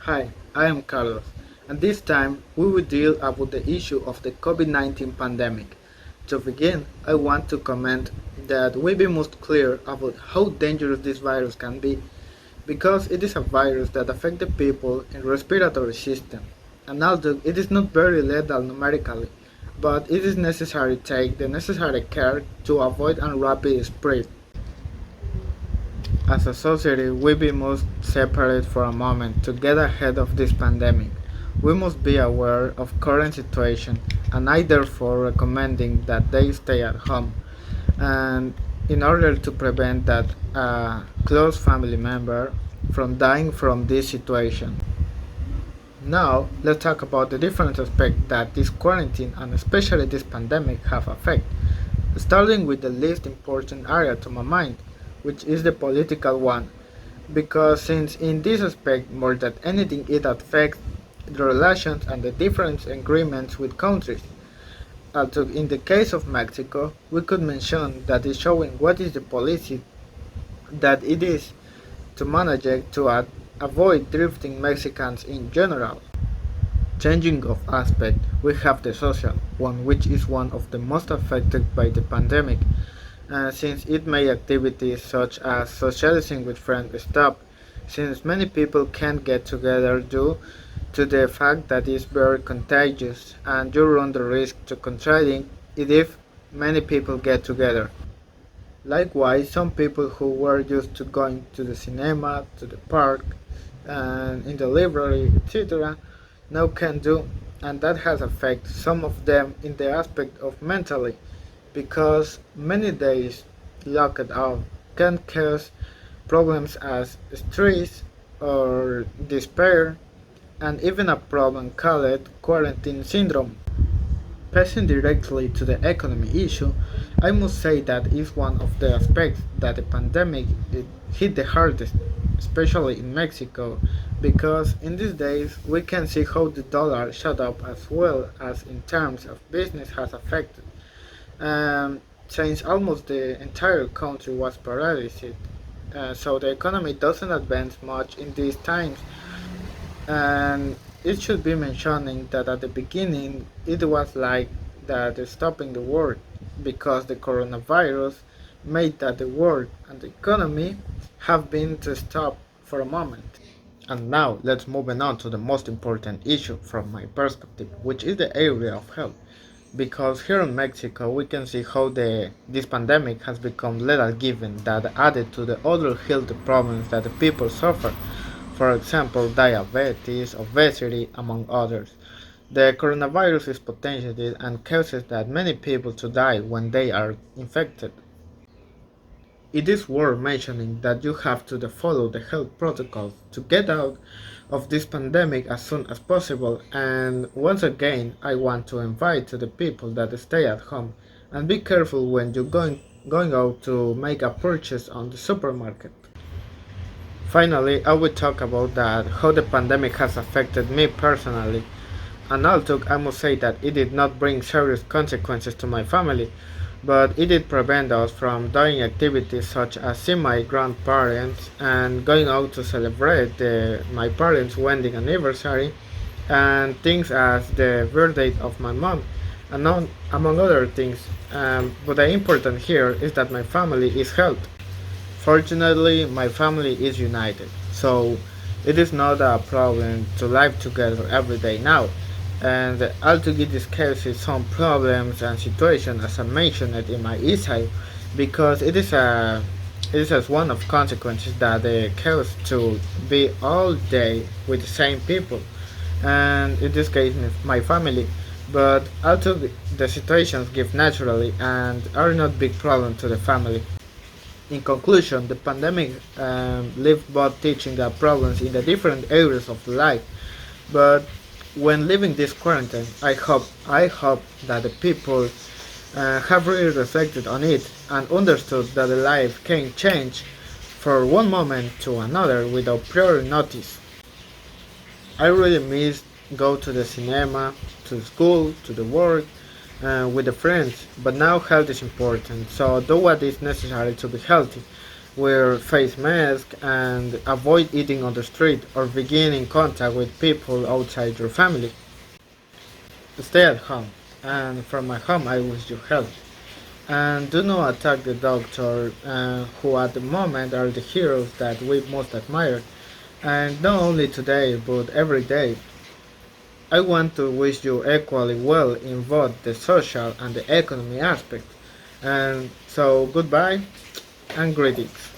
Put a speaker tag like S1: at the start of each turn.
S1: Hi, I am Carlos, and this time we will deal about the issue of the COVID-19 pandemic. To begin, I want to comment that we be most clear about how dangerous this virus can be, because it is a virus that affects the people in respiratory system, and although it is not very lethal numerically, but it is necessary to take the necessary care to avoid a rapid spread. As a society, we must separate for a moment to get ahead of this pandemic. We must be aware of current situation, and I therefore recommending that they stay at home, and in order to prevent that close family member from dying from this situation. Now, let's talk about the different aspects that this quarantine and especially this pandemic have affected, starting with the least important area to my mind, which is the political one, because since in this aspect more than anything it affects the relations and the different agreements with countries. Also, in the case of Mexico, we could mention that is showing what is the policy that it is to manage it to avoid drifting Mexicans in general. Changing of aspect, we have the social one, which is one of the most affected by the pandemic, since it made activities such as socializing with friends stop, since many people can't get together due to the fact that it's very contagious and you run the risk to contracting it if many people get together. Likewise, some people who were used to going to the cinema, to the park, and in the library, etc., now can do, and that has affected some of them in the aspect of mentally, because many days locked out can cause problems as stress or despair, and even a problem called quarantine syndrome. Passing directly to the economy issue, I must say that is one of the aspects that the pandemic hit the hardest, especially in Mexico, because in these days we can see how the dollar shot up as well as in terms of business has affected. Since almost the entire country was paralyzed, so the economy doesn't advance much in these times, and it should be mentioning that at the beginning it was like that stopping the world because the coronavirus made that the world and the economy have been to stop for a moment. And now let's move on to the most important issue from my perspective, which is the area of health. Because here in Mexico we can see how this pandemic has become lethal given that added to the other health problems that the people suffer, for example diabetes, obesity, among others. The coronavirus is potentiated and causes that many people to die when they are infected. It is worth mentioning that you have to follow the health protocols to get out of this pandemic as soon as possible, and once again I want to invite to the people that stay at home and be careful when you're going out to make a purchase on the supermarket. Finally, I will talk about that how the pandemic has affected me personally, and although I must say that it did not bring serious consequences to my family, but it did prevent us from doing activities such as seeing my grandparents and going out to celebrate my parents' wedding anniversary and things as the birthday of my mom, and among other things. But the important here is that my family is healthy. Fortunately, my family is united, so it is not a problem to live together every day now. And also it discusses some problems and situations as I mentioned it in my essay, because it is as one of consequences that the cause to be all day with the same people, and in this case my family. But also the situations give naturally and are not big problem to the family. In conclusion, the pandemic left both teaching the problems in the different areas of life, but when living this quarantine, I hope that the people have really reflected on it and understood that the life can change from one moment to another without prior notice. I really miss go to the cinema, to school, to the work, with the friends. But now health is important, so do what is necessary to be healthy. wear face mask and avoid eating on the street or begin in contact with people outside your family. Stay at home, and from my home I wish you health. And do not attack the doctor, who at the moment are the heroes that we most admire, and not only today but every day. I want to wish you equally well in both the social and the economy aspects. And so goodbye and greetings.